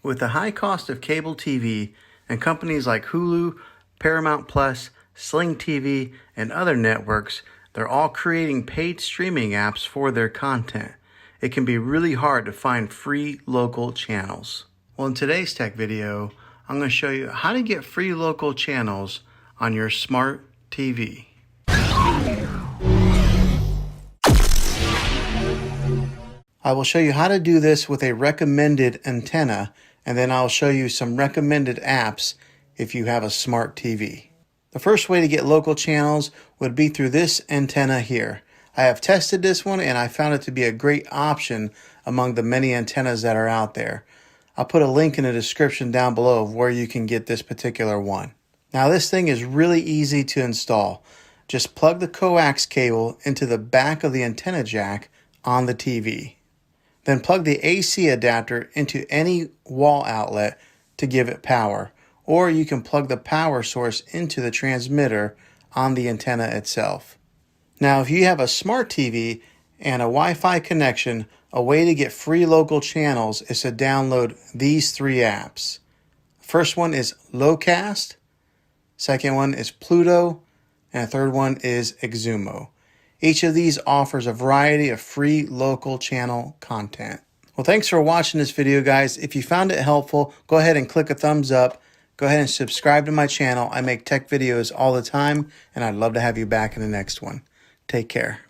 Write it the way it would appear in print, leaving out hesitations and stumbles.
With the high cost of cable TV and companies like Hulu, Paramount Plus, Sling TV, and other networks, they're all creating paid streaming apps for their content. It can be really hard to find free local channels. Well, in today's tech video, I'm going to show you how to get free local channels on your smart TV. I will show you how to do this with a recommended antenna, and then I'll show you some recommended apps if you have a smart TV. The first way to get local channels would be through this antenna here. I have tested this one and I found it to be a great option among the many antennas that are out there. I'll put a link in the description down below of where you can get this particular one. Now this thing is really easy to install. Just plug the coax cable into the back of the antenna jack on the TV. Then plug the AC adapter into any wall outlet to give it power, or you can plug the power source into the transmitter on the antenna itself. Now, if you have a smart TV and a Wi-Fi connection, a way to get free local channels is to download these three apps. First one is Locast, second one is Pluto, and the third one is Xumo. Each of these offers a variety of free local channel content. Well, thanks for watching this video, guys. If you found it helpful, go ahead and click a thumbs up. Go ahead and subscribe to my channel. I make tech videos all the time, and I'd love to have you back in the next one. Take care.